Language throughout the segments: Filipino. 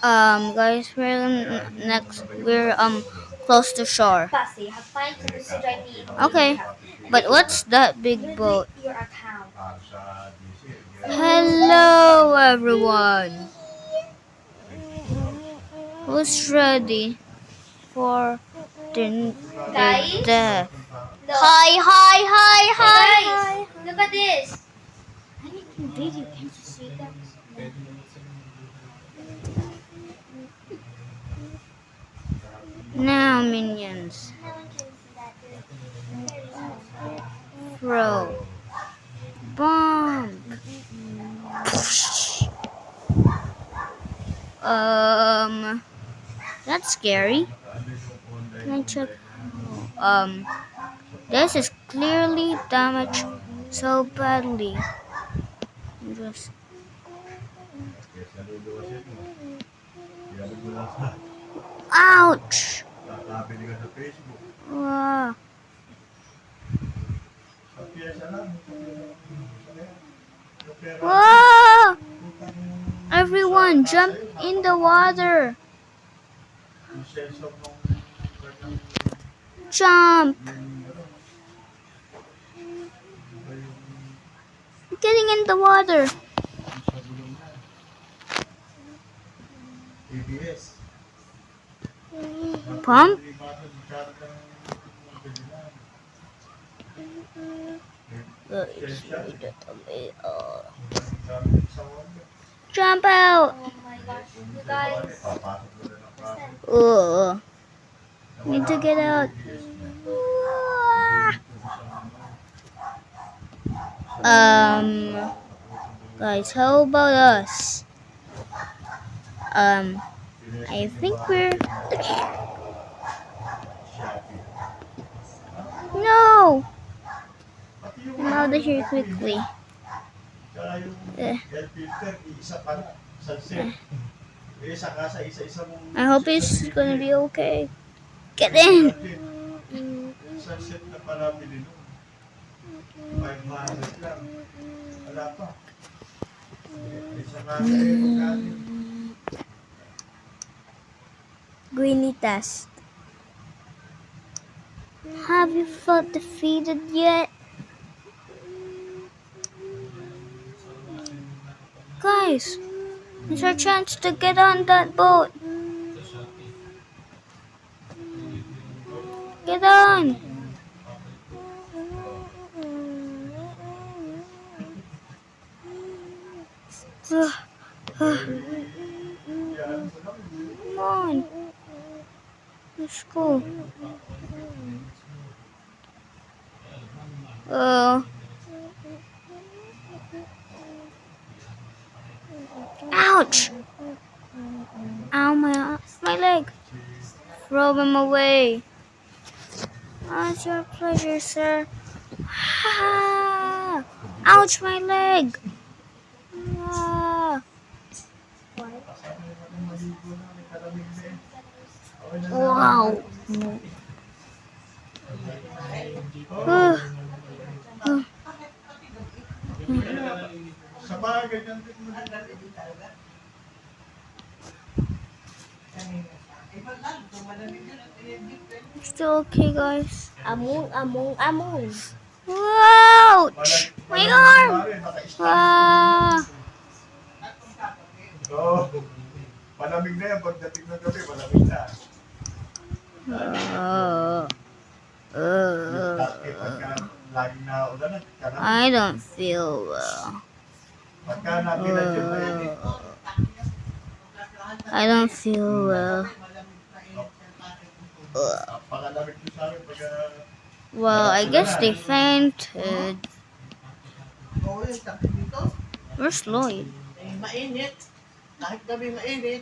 Guys, we're close to shore. Okay, but what's that big boat? Hello, everyone. Who's ready for the death? Hi, hi, hi, hi, hi. Look at this. I need to video. Can't you see that? Now, minions, No one can see that. throw bomb. That's scary. Can I check? This is clearly damaged so badly. Just ouch! Ah. Whoa! Everyone jump in the water. Jump! Getting in the water. Pump. Jump out. Oh my gosh, you guys. Ugh. Need to get out. Guys, how about us? I think we're. No! I'm out of here quickly. I hope it's gonna be okay. Get in! Greeny test. Have you felt defeated yet? Guys, it's our chance to get on that boat. Get on! Come on. Let's go. Ouch! Ow, my leg. Throw him away. It's your pleasure, sir. Ah! Ouch, my leg. Ah! Wow. Still okay, guys. Among. Ouch! My arm! Ah! Malamig na yan. Pagdating ng gabi, malamig na. Laging naulan, I don't feel well. pagka natin na yun, I don't feel well. pakalamig ko sa amin pagka Well, I guess they fainted. Where's Lloyd? Mainit. Kahit gabi mainit.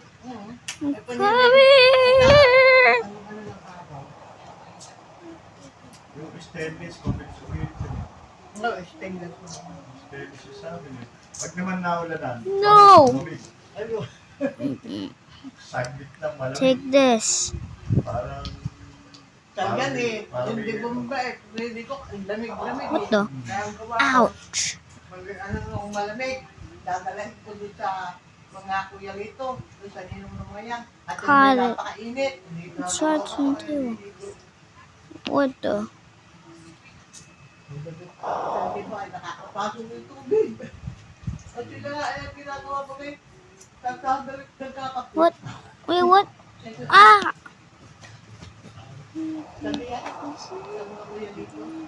Come here! yung stainless, conventional. No, stainless. Stainless yung sa amin eh. Pag naman naulanan, No! lamig. Ano? Saglit lang malamig. Take this. Parang Kaya eh. Hindi bomba eh. Hindi ko. Lamig-lamig. What the? Kaya ang gawa ko, Ouch! kung malamig, dadalhin ko dito sa mga kuya rito, doon sa ninong ng maya. At yung Kyle, napakainit. it starts in two. What the? Sabi ko ay nakakapasok ng tubig. At sila ay ginagawa ko kayo. Nagkakapit. What? Wait, what? Ah! Sabi yan, sa mga kuya dito. Mm.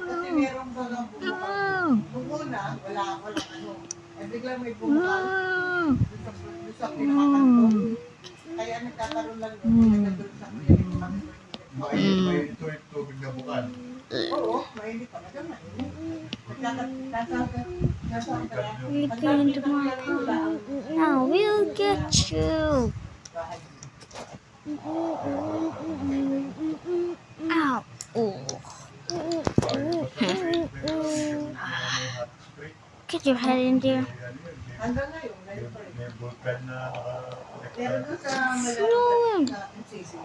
Kasi merong bagang bumukal. Nung una, wala ano. Eh biglang may bumukal. Doon sa pinakakanto. Kaya nagkakaroon lang doon sa kuya dito kami. May tubig na bukan. Oo, mainit talaga. Mainit. You came to my car. Now we'll get you. Ow. Oh. Get your head in there. Hanggang ngayon, ngayon pa rin. May vulkan na Pero doon sa Snowing. malapit sa MCC.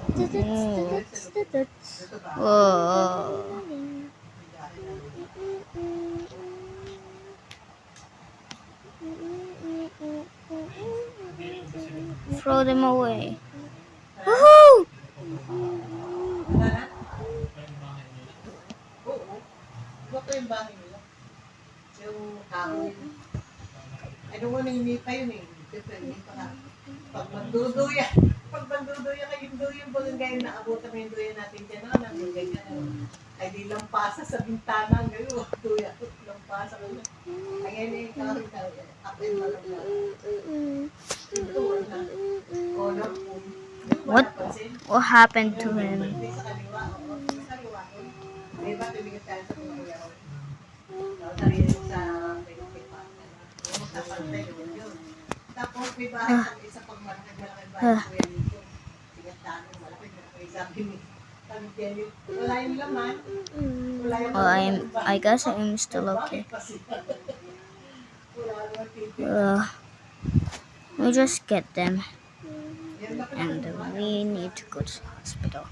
Dito ba? Whoa. Throw them away. Woohoo! Wala na? Oo. Iba pa yung bahay nila. Yung kahoy. Ay, nung una hindi pa yun eh. Siyempre, hindi pa nga. Pag magduduya kayo yung duya, bagang gaya naabutan mo yung duya natin dyan, nang ganyan. Ay, di lampasa sa bintana, ngayon, duya, lampasa ko na. Ay, ngayon yung kahoy, up and malam na. Ito, wala. O, nampun. What happened to him? Hindi sa kaliwa, oo. Sa kaliwa, di ba, tumigat tayo sa mga kuya ko. Sarili sa pinagkipa. Yung sa pantay, yun. Tapos may bahay sa isa pag malaking bahay kuya dito. Tigat malaki sabi ni. Sabi niya yun, wala yung laman. Wala yung I guess I'm still okay. We just get them, and we need to go to the hospital.